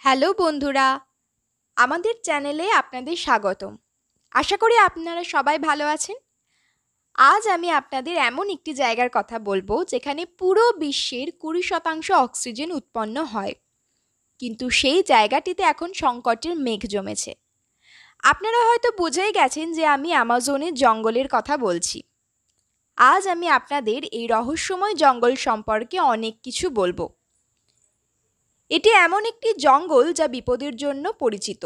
Hello বন্ধুরা, আমাদের চ্যানেলে আপনাদের স্বাগতম। আশা করি আপনারা সবাই ভালো আছেন। আজ আমি আপনাদের এমন একটি জায়গার কথা বলবো যেখানে পুরো বিশ্বের 20% অক্সিজেন উৎপন্ন হয়, কিন্তু সেই জায়গাটিতে এখন সংকটের মেঘ জমেছে। আপনারা হয়তো বুঝেই গেছেন যে আমি অ্যামাজনের জঙ্গলের কথা বলছি। আজ আমি আপনাদের এই রহস্যময় জঙ্গল সম্পর্কে অনেক কিছু বলবো। এটি এমন একটি জঙ্গল যা বিপদের জন্য পরিচিত।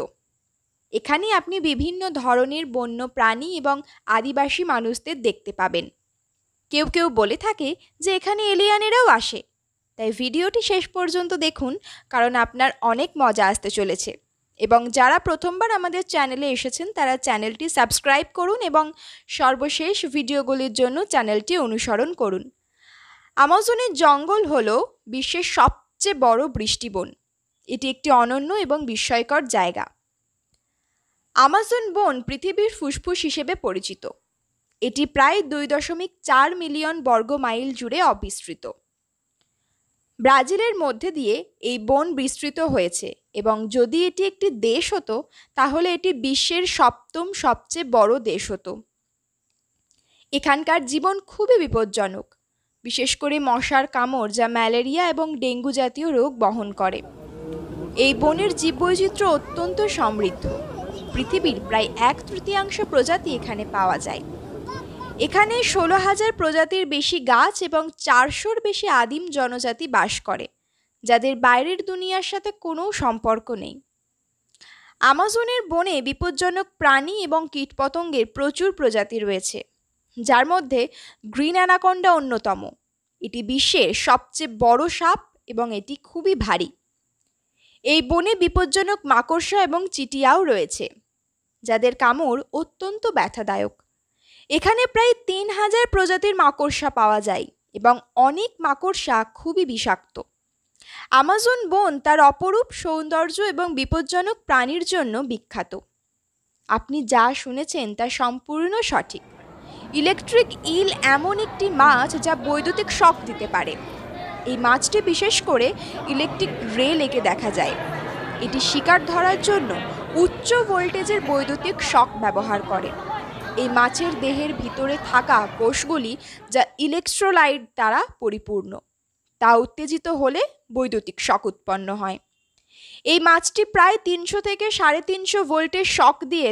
এখানে আপনি বিভিন্ন ধরনের বন্য প্রাণী এবং আদিবাসী মানুষদের দেখতে পাবেন। কেউ কেউ বলে থাকে যে এখানে এলিয়েনেরাও আসে। তাই ভিডিওটি শেষ পর্যন্ত দেখুন, কারণ আপনার অনেক মজা আসতে চলেছে। এবং যারা প্রথমবার আমাদের চ্যানেলে এসেছেন তারা চ্যানেলটি সাবস্ক্রাইব করুন এবং সর্বশেষ ভিডিওগুলির জন্য চ্যানেলটি অনুসরণ করুন। আমাজনের জঙ্গল হলো বিশ্বের সবচেয়ে বড় বৃষ্টিবন। এটি একটি অনন্য এবং বিস্ময়কর জায়গা। আমাজন বন পৃথিবীর ফুসফুস হিসেবে পরিচিত। এটি প্রায় 2.4 মিলিয়ন বর্গ মাইল জুড়ে বিস্তৃত। ব্রাজিলের মধ্যে দিয়ে এই বন বিস্তৃত হয়েছে এবং যদি এটি একটি দেশ হতো তাহলে এটি বিশ্বের সপ্তম সবচেয়ে বড় দেশ হতো। এখানকার জীবন খুবই বিপজ্জনক, বিশেষ করে মশার কামড় যা ম্যালেরিয়া এবং ডেঙ্গু জাতীয় রোগ বহন করে। এই বনের জীববৈচিত্র্য অত্যন্ত সমৃদ্ধ। পৃথিবীর প্রায় 1/3 প্রজাতি এখানে পাওয়া যায়। এখানে 16,000 প্রজাতির বেশি গাছ এবং 400-র বেশি আদিম জনজাতি বাস করে, যাদের বাইরের দুনিয়ার সাথে কোনো সম্পর্ক নেই। আমাজনের বনে বিপজ্জনক প্রাণী এবং কীটপতঙ্গের প্রচুর প্রজাতি রয়েছে, যার মধ্যে গ্রিন অ্যানাকোন্ডা অন্যতম। এটি বিশ্বের সবচেয়ে বড় সাপ এবং এটি খুবই ভারী। এই বনে বিপজ্জনক মাকড়সা এবং চিটিয়াও রয়েছে, যাদের কামড় অত্যন্ত ব্যথাদায়ক। এখানে প্রায় 3,000 প্রজাতির মাকড়সা পাওয়া যায় এবং অনেক মাকড়সা খুবই বিষাক্ত। আমাজন বন তার অপরূপ সৌন্দর্য এবং বিপজ্জনক প্রাণীর জন্য বিখ্যাত। আপনি যা শুনেছেন তা সম্পূর্ণ সঠিক। ইলেকট্রিক ইল এমন একটি মাছ যা বৈদ্যুতিক শক দিতে পারে। এই মাছটি বিশেষ করে ইলেকট্রিক রে লেগে দেখা যায়। এটি শিকার ধরার জন্য উচ্চ ভোল্টেজের বৈদ্যুতিক শক ব্যবহার করে। এই মাছের দেহের ভিতরে থাকা কোষগুলি যা ইলেকট্রোলাইট দ্বারা পরিপূর্ণ, তা উত্তেজিত হলে বৈদ্যুতিক শক উৎপন্ন হয়। এই মাছটি প্রায় 300 থেকে 350 ভোল্টের শক দিয়ে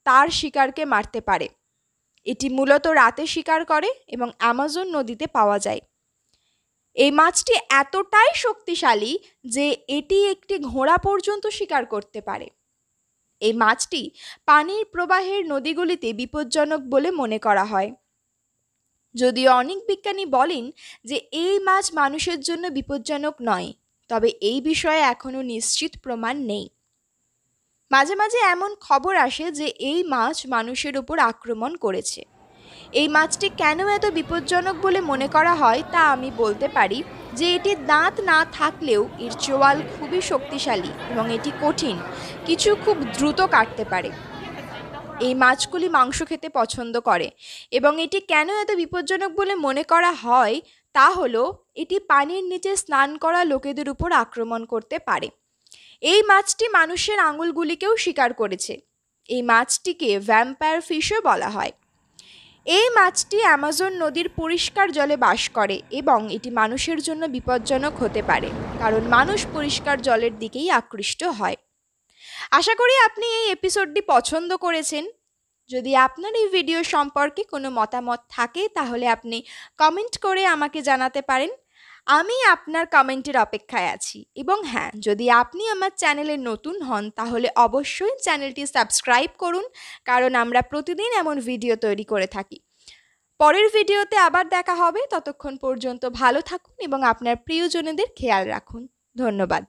তার শিকারকে মারতে পারে। এটি মূলত রাতে শিকার করে এবং অ্যামাজন নদীতে পাওয়া যায়। এই মাছটি এতটাই শক্তিশালী যে এটি একটি ঘোড়া পর্যন্ত শিকার করতে পারে। এই মাছটি পানির প্রবাহের নদীগুলিতে বিপজ্জনক বলে মনে করা হয়, যদিও অনেক বিজ্ঞানী বলেন যে এই মাছ মানুষের জন্য বিপজ্জনক নয়, তবে এই বিষয়ে এখনও নিশ্চিত প্রমাণ নেই। মাঝে মাঝে এমন খবর আসে যে এই মাছ মানুষের উপর আক্রমণ করেছে। এই মাছটি কেন এত বিপজ্জনক বলে মনে করা হয় তা আমি বলতে পারি যে এটির দাঁত না থাকলেও এর চোয়াল খুবই শক্তিশালী এবং এটি কঠিন কিছু খুব দ্রুত কাটতে পারে। এই মাছগুলি মাংস খেতে পছন্দ করে এবং এটি কেন এত বিপজ্জনক বলে মনে করা হয় তা হলো এটি পানির নিচে স্নান করা লোকেদের উপর আক্রমণ করতে পারে। এই মাছটি মানুষের আঙুলগুলিকেও শিকার করেছে। এই মাছটিকে ভ্যাম্পায়ার ফিশও বলা হয়। এই মাছটি অ্যামাজন নদীর পরিষ্কার জলে বাস করে এবং এটি মানুষের জন্য বিপজ্জনক হতে পারে, কারণ মানুষ পরিষ্কার জলের দিকেই আকৃষ্ট হয়। আশা করি আপনি এই এপিসোডটি পছন্দ করেছেন। যদি আপনার এই ভিডিও সম্পর্কে কোনো মতামত থাকে তাহলে আপনি কমেন্ট করে আমাকে জানাতে পারেন। আমি আপনার কমেন্টের অপেক্ষায় আছি। এবং হ্যাঁ, যদি আপনি আমার চ্যানেলে নতুন হন তাহলে অবশ্যই চ্যানেলটি সাবস্ক্রাইব করুন, কারণ আমরা প্রতিদিন এমন ভিডিও তৈরি করে থাকি। পরের ভিডিওতে আবার দেখা হবে। ততক্ষণ পর্যন্ত ভালো থাকুন এবং আপনার প্রিয়জনদের খেয়াল রাখুন। ধন্যবাদ।